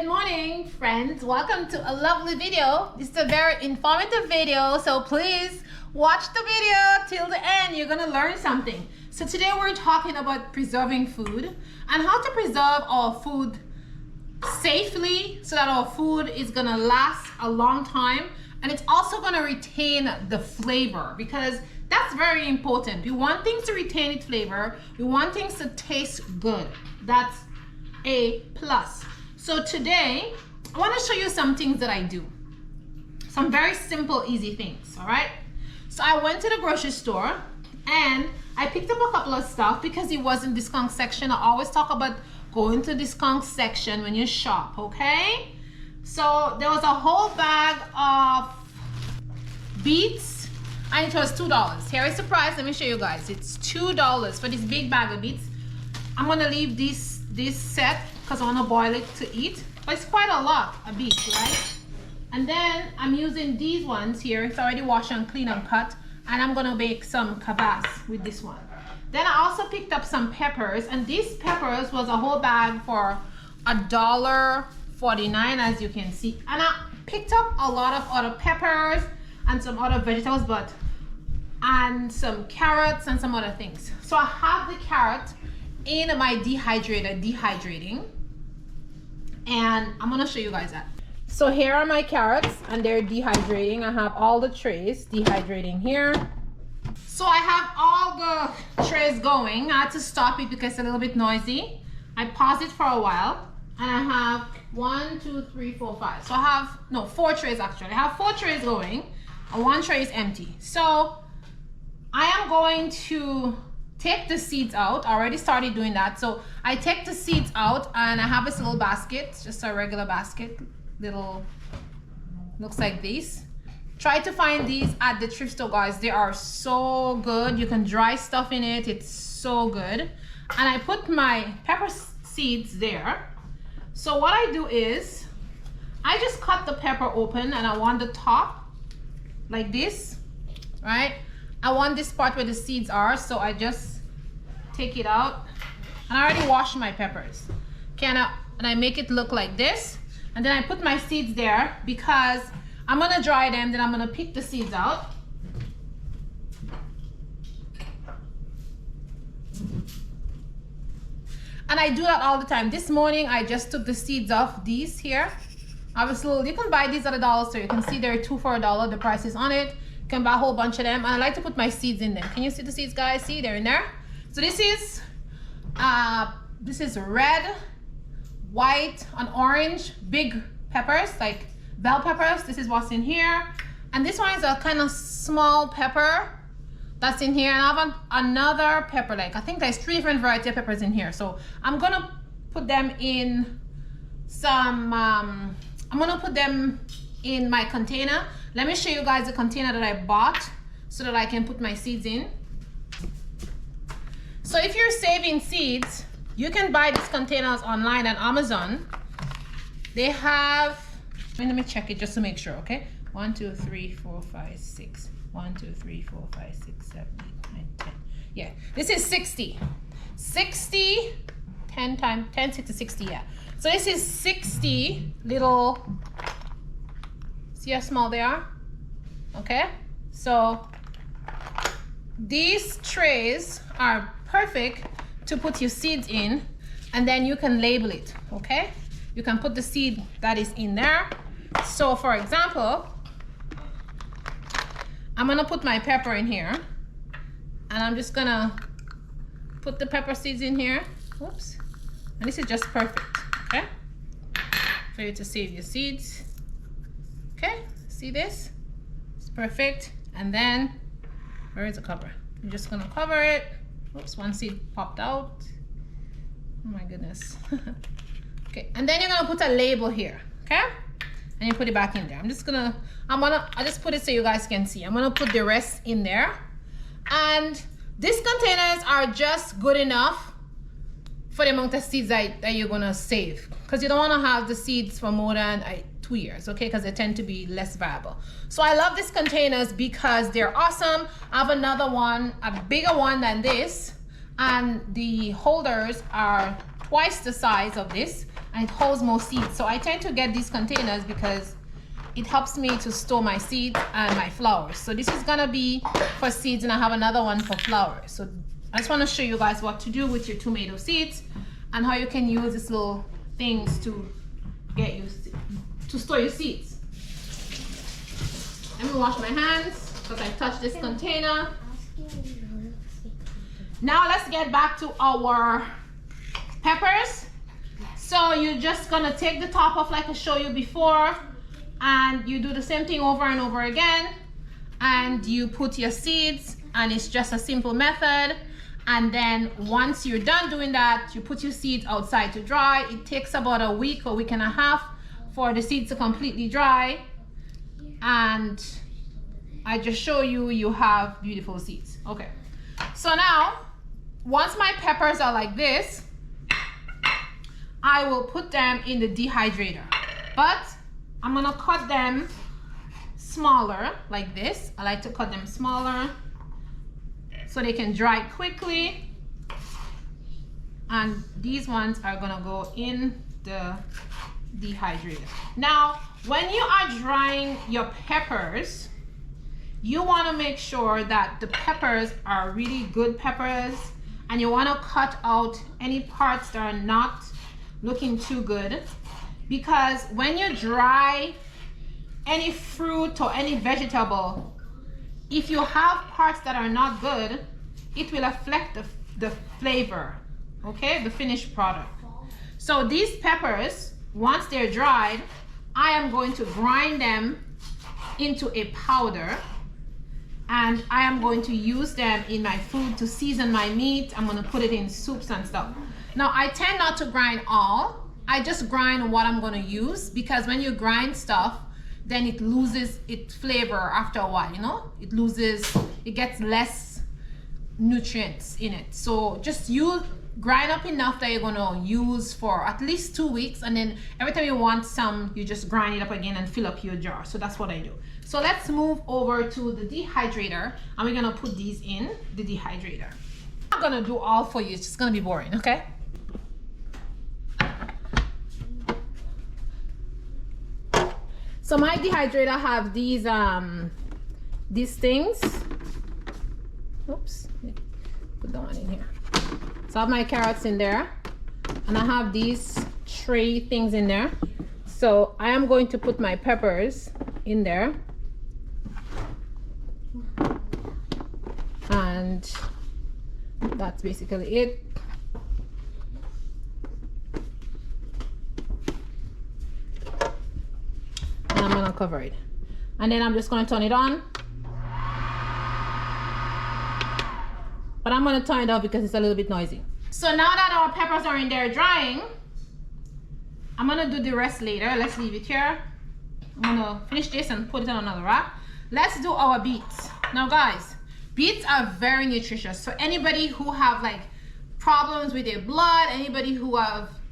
Good morning, friends. Welcome to a lovely video. This is a very informative video, so please watch the video till the end. You're gonna learn something. So today we're talking about preserving food and how to preserve our food safely so that our food is gonna last a long time, and it's also gonna retain the flavor, because that's very important. We want things to retain its flavor. We want things to taste good. That's a plus. So today, I want to show you some things that I do. Some very simple, easy things, all right? So I went to the grocery store and I picked up a couple of stuff because it was in discount section. I always talk about going to discount section when you shop, okay? So there was a whole bag of beets and it was $2. Here is the price. Let me show you guys. It's $2 for this big bag of beets. I'm gonna leave this set because I want to boil it to eat, but it's quite a lot of beets, right? And then I'm using these ones here. It's already washed and clean and cut, and I'm gonna make some kvass with this one. Then I also picked up some peppers, and these peppers was a whole bag for $1.49, as you can see. And I picked up a lot of other peppers and some other vegetables, and some carrots and some other things. So I have the carrot in my dehydrator dehydrating, and I'm gonna show you guys that. So here are my carrots and they're dehydrating. I have all the trays dehydrating here. So I have all the trays going. I had to stop it because it's a little bit noisy. I paused it for a while, and I have 1, 2, 3, 4, 5. So I have 4 trays actually. I have 4 trays going and 1 tray is empty. So I am going to take the seeds out. I already started doing that. So I take the seeds out and I have this little basket, just a regular basket, little, looks like this. Try to find these at the thrift store, guys. They are so good. You can dry stuff in it. It's so good. And I put my pepper seeds there. So what I do is I just cut the pepper open, and I want the top like this, right? I want this part where the seeds are, so I just take it out. And I already washed my peppers. Okay, and I make it look like this. And then I put my seeds there because I'm gonna dry them, then I'm gonna pick the seeds out. And I do that all the time. This morning, I just took the seeds off these here. Obviously, you can buy these at $1 store. You can see they're 2 for $1. The price is on it. You can buy a whole bunch of them. And I like to put my seeds in them. Can you see the seeds, guys? See, they're in there. So this is red, white, and orange big peppers, like bell peppers. This is what's in here. And this one is a kind of small pepper that's in here. And I have another pepper, like I think there's 3 different varieties of peppers in here. So I'm gonna put them in some, I'm gonna put them in my container. Let me show you guys the container that I bought so that I can put my seeds in. So if you're saving seeds, you can buy these containers online on Amazon. They have, let me check it just to make sure, okay? 1, 2, 3, 4, 5, 6. 1, 2, 3, 4, 5, 6, 7, 8, 9, 10. Yeah, this is 60. 60, 10 times, 10, 60, 60, yeah. So this is 60 little, see how small they are? Okay, so these trays are perfect to put your seeds in, and then you can label it, okay? You can put the seed that is in there. So for example, I'm gonna put my pepper in here, and I'm just gonna put the pepper seeds in here. Whoops. And this is just perfect, okay? For you to save your seeds. Okay, see this? It's perfect. And then, where is the cover? You're just gonna cover it. Oops, one seed popped out. Oh my goodness. Okay, and then you're gonna put a label here, okay? And you put it back in there. I just put it so you guys can see. I'm gonna put the rest in there. And these containers are just good enough for the amount of seeds that you're gonna save. Because you don't wanna have the seeds for more than 2 years, okay? Because they tend to be less viable. So I love these containers because they're awesome. I have another one, a bigger one than this, and the holders are twice the size of this. and it holds more seeds. So I tend to get these containers because it helps me to store my seeds and my flowers. So this is gonna be for seeds, and I have another one for flowers. So I just want to show you guys what to do with your tomato seeds and how you can use these little things to get you to store your seeds. Let me wash my hands because I touched this container. Now let's get back to our peppers. So you're just gonna take the top off like I showed you before, and you do the same thing over and over again, and you put your seeds, and it's just a simple method. And then once you're done doing that, you put your seeds outside to dry. It takes about a week or week and a half for the seeds to completely dry, and I just show you, you have beautiful seeds. Okay, so now once my peppers are like this, I will put them in the dehydrator, but I'm gonna cut them smaller like this. I like to cut them smaller so they can dry quickly, and these ones are gonna go in the dehydrator. Now when you are drying your peppers, you want to make sure that the peppers are really good peppers, and you want to cut out any parts that are not looking too good, because when you dry any fruit or any vegetable, if you have parts that are not good, it will affect the flavor, okay, the finished product. So these peppers, once they're dried, I am going to grind them into a powder, and I am going to use them in my food to season my meat. I'm going to put it in soups and stuff. Now I tend not to grind all. I just grind what I'm going to use, because when you grind stuff, then it loses its flavor after a while, you know? It gets less nutrients in it. So just grind up enough that you're going to use for at least 2 weeks, and then every time you want some, you just grind it up again and fill up your jar. So that's what I do. So let's move over to the dehydrator, and we're going to put these in the dehydrator. I'm not going to do all for you. It's just going to be boring, okay? So my dehydrator have these things. Oops, put that one in here. So I have my carrots in there, and I have these tray things in there. So I am going to put my peppers in there, and that's basically it. And I'm gonna cover it, and then I'm just gonna turn it on. But I'm gonna turn it off because it's a little bit noisy. So now that our peppers are in there drying, I'm gonna do the rest later. Let's leave it here. I'm gonna finish this and put it on another rack. Let's do our beets. Now guys, beets are very nutritious. So anybody who have like problems with their blood, anybody who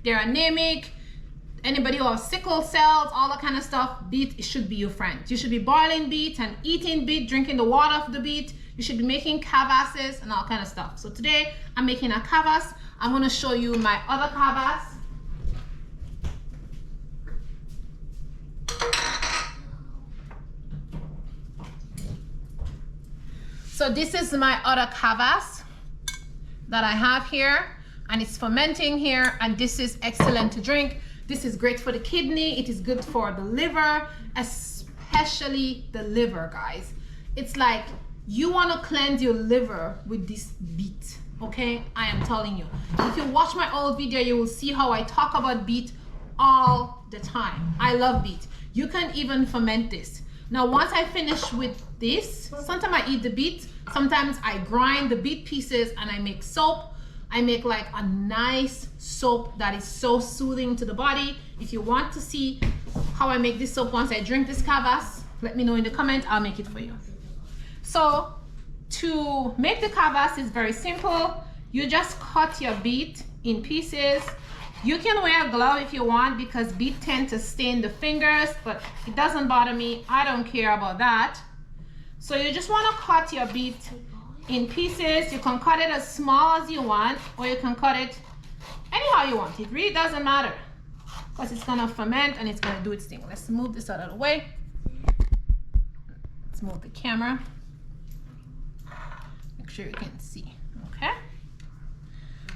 they're anemic, anybody who has sickle cells, all that kind of stuff, beet should be your friend. You should be boiling beet and eating beet, drinking the water of the beet. You should be making kvass and all kind of stuff. So today I'm making a kvass. I'm going to show you my other kvass. So this is my other kvass that I have here, and it's fermenting here, and this is excellent to drink. This is great for the kidney. It is good for the liver, especially the liver, guys. It's like you want to cleanse your liver with this beet, okay? I am telling you. If you watch my old video, you will see how I talk about beet all the time. I love beet. You can even ferment this. Now, once I finish with this, sometimes I eat the beet, sometimes I grind the beet pieces and I make soap. I make like a nice soap that is so soothing to the body. If you want to see how I make this soap once I drink this kvass, let me know in the comment. I'll make it for you. So to make the kvass is very simple. You just cut your beet in pieces. You can wear a glove if you want, because beet tend to stain the fingers, but it doesn't bother me. I don't care about that. So you just want to cut your beet in pieces. You can cut it as small as you want, or you can cut it anyhow you want. It really doesn't matter. because it's gonna ferment and it's gonna do its thing. Let's move this out of the way. Let's move the camera. Make sure you can see, okay?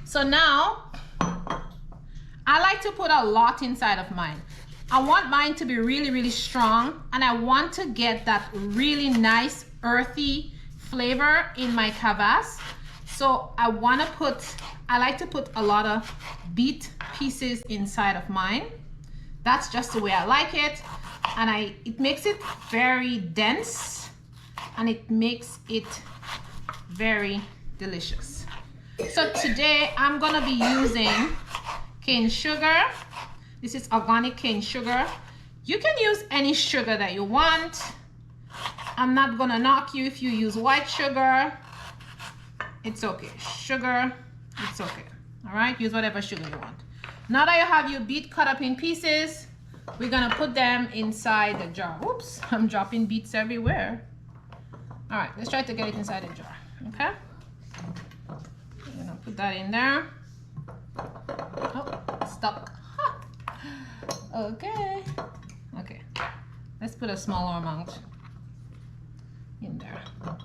So now, I like to put a lot inside of mine. I want mine to be really, really strong, and I want to get that really nice earthy flavor in my kvass. So I like to put a lot of beet pieces inside of mine. That's just the way I like it. And it makes it very dense, and it makes it very delicious. So today I'm gonna be using cane sugar. This is organic cane sugar. You can use any sugar that you want. I'm not gonna knock you if you use white sugar. It's okay. Sugar, it's okay. All right, use whatever sugar you want. Now that you have your beet cut up in pieces, we're gonna put them inside the jar. Oops, I'm dropping beets everywhere. All right, let's try to get it inside the jar, okay? I'm gonna put that in there. Oh, stuck. Okay. Okay. Let's put a smaller amount in there. All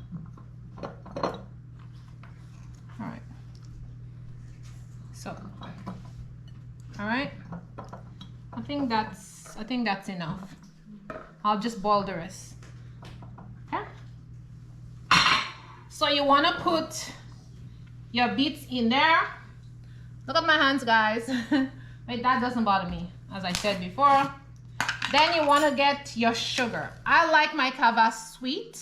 right. So, all right. I think that's enough. I'll just boil the rest. Okay. So you want to put your beets in there. Look at my hands, guys. Wait, that doesn't bother me, as I said before. Then you want to get your sugar. I like my kvass sweet,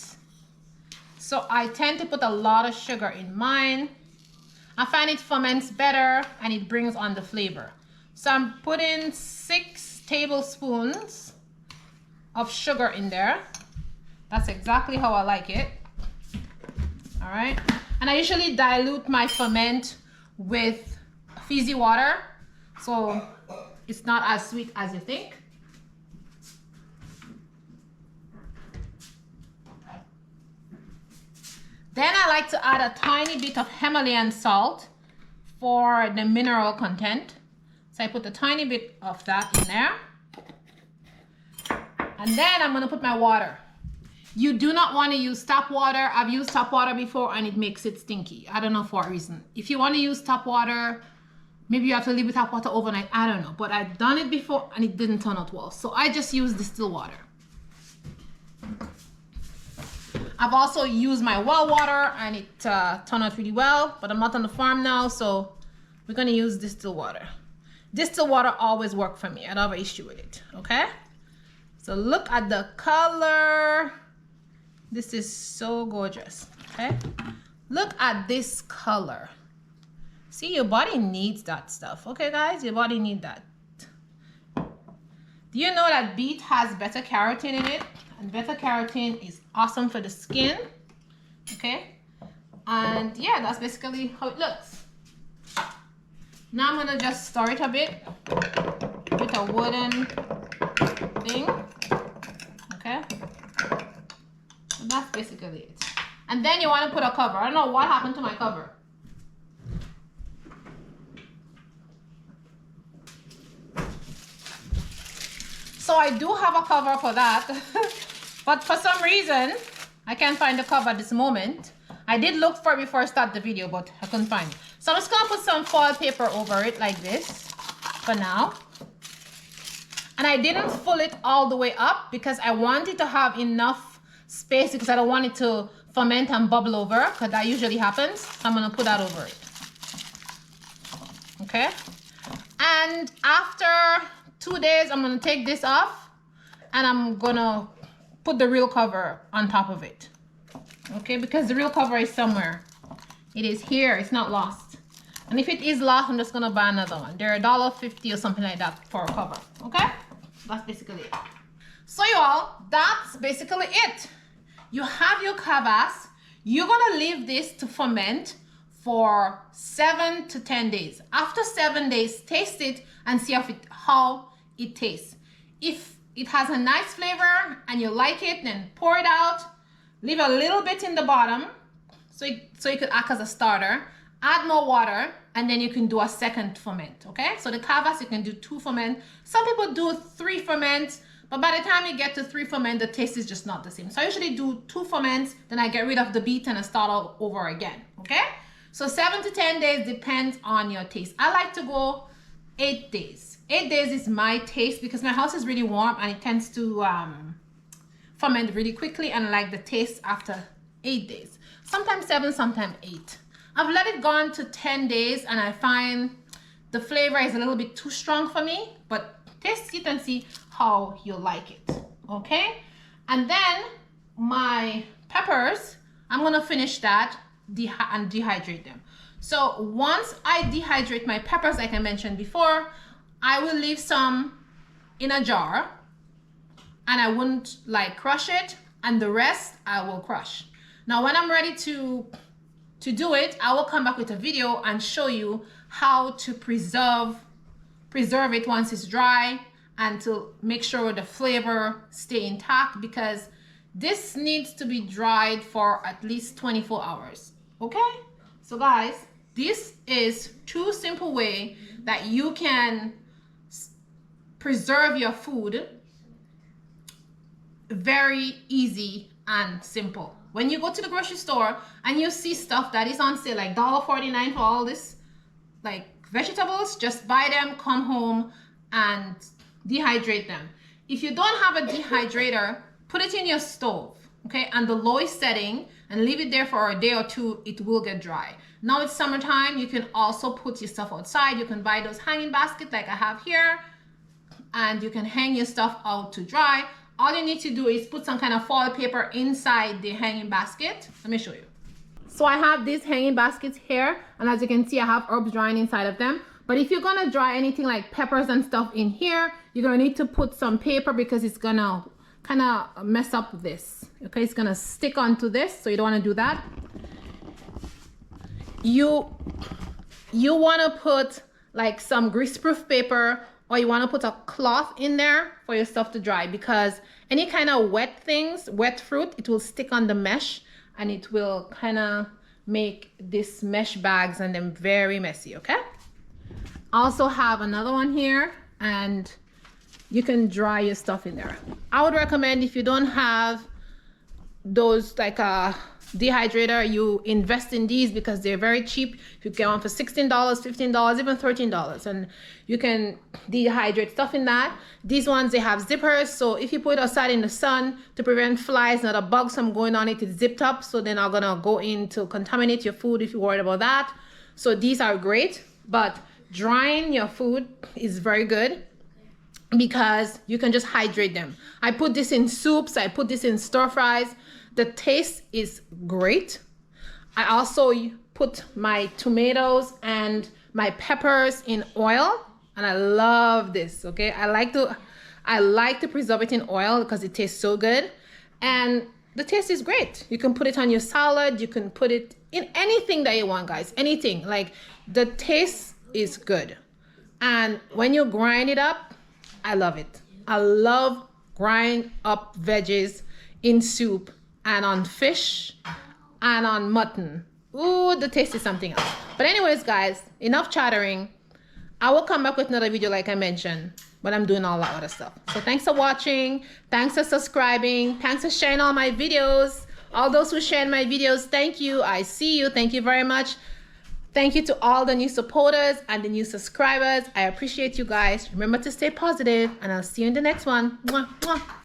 so I tend to put a lot of sugar in mine. I find it ferments better and it brings on the flavor. So I'm putting 6 tablespoons of sugar in there. That's exactly how I like it. All right. And I usually dilute my ferment with fizzy water, so it's not as sweet as you think. Then I like to add a tiny bit of Himalayan salt for the mineral content. So I put a tiny bit of that in there. And then I'm gonna put my water. You do not want to use tap water. I've used tap water before and it makes it stinky. I don't know for a reason. If you want to use tap water, maybe you have to leave with tap water overnight. I don't know. But I've done it before and it didn't turn out well. So I just use distilled water. I've also used my well water and it turned out really well. But I'm not on the farm now, so we're going to use distilled water. Distilled water always works for me. I don't have an issue with it. Okay? So look at the color. This is so gorgeous, okay? Look at this color. See, your body needs that stuff, okay, guys? Your body needs that. Do you know that beet has beta carotene in it? And beta carotene is awesome for the skin, okay? And yeah, that's basically how it looks. Now I'm gonna just stir it a bit with a wooden thing, okay? And that's basically it. And then you want to put a cover. I don't know what happened to my cover. So I do have a cover for that. But for some reason, I can't find the cover at this moment. I did look for it before I start the video, but I couldn't find it. So I'm just going to put some foil paper over it like this for now. And I didn't fill it all the way up because I wanted to have enough space because I don't want it to ferment and bubble over, because that usually happens. So I'm going to put that over it. Okay. And after 2 days, I'm going to take this off and I'm going to put the real cover on top of it. Okay, because the real cover is somewhere. It is here. It's not lost. And if it is lost, I'm just going to buy another one. They're $1.50 or something like that for a cover. Okay? That's basically it. So y'all, that's basically it. You have your kvass. You're going to leave this to ferment for 7 to 10 days. After 7 days, taste it and see how it tastes. If it has a nice flavor and you like it, then pour it out. Leave a little bit in the bottom so it could act as a starter. Add more water and then you can do a second ferment, okay? So the Kvass, you can do 2 ferment. Some people do 3 ferments, but by the time you get to 3 ferment, the taste is just not the same. So I usually do 2 ferments, then I get rid of the beet and I start all over again, okay? So 7 to 10 days depends on your taste. I like to go 8 days. 8 days is my taste because my house is really warm and it tends to ferment really quickly, and I like the taste after 8 days. Sometimes 7, sometimes 8. I've let it go on to 10 days and I find the flavor is a little bit too strong for me, but taste it and see how you like it, okay? And then my peppers, I'm gonna finish that and dehydrate them. So once I dehydrate my peppers, like I mentioned before, I will leave some in a jar and I wouldn't like crush it, and the rest I will crush. Now when I'm ready to do it, I will come back with a video and show you how to preserve it once it's dry and to make sure the flavor stay intact, because this needs to be dried for at least 24 hours, okay? So guys, this is 2 simple ways that you can preserve your food. Very easy and simple. When you go to the grocery store and you see stuff that is on sale, like $1.49 for all this like vegetables, just buy them, come home and dehydrate them. If you don't have a dehydrator, put it in your stove, okay, on the lowest setting and leave it there for a day or 2. It will get dry. Now it's summertime, you can also put your stuff outside. You can buy those hanging baskets like I have here, and you can hang your stuff out to dry. All you need to do is put some kind of foil paper inside the hanging basket. Let me show you. So I have these hanging baskets here, and as you can see, I have herbs drying inside of them. But if you're gonna dry anything like peppers and stuff in here, you're gonna need to put some paper because it's gonna kind of mess up this. Okay, it's gonna stick onto this, so you don't wanna do that. You wanna put like some greaseproof paper, or you want to put a cloth in there for your stuff to dry, because any kind of wet things, wet fruit, it will stick on the mesh and it will kind of make this mesh bags and them very messy, okay? Also have another one here, and you can dry your stuff in there. I would recommend, if you don't have those like a dehydrator, you invest in these because they're very cheap. You get one for $16, $15, even $13, and you can dehydrate stuff in that. These ones, they have zippers, so if you put it outside in the sun to prevent flies and other bugs from going on it, it's zipped up, so they're not gonna go in to contaminate your food if you're worried about that. So these are great, but drying your food is very good because you can just hydrate them. I put this in soups, I put this in stir fries. The taste is great. I also put my tomatoes and my peppers in oil, and I love this, okay? I like to preserve it in oil because it tastes so good, and the taste is great. You can put it on your salad, you can put it in anything that you want, guys, anything. Like, the taste is good. And when you grind it up, I love it. I love grind up veggies in soup and on fish and on mutton. Ooh, the taste is something else. But anyways, guys, enough chattering. I will come back with another video like I mentioned, but I'm doing all that other stuff. So thanks for watching. Thanks for subscribing. Thanks for sharing all my videos. All those who share my videos, thank you. I see you. Thank you very much. Thank you to all the new supporters and the new subscribers. I appreciate you guys. Remember to stay positive, and I'll see you in the next one. Mwah, mwah.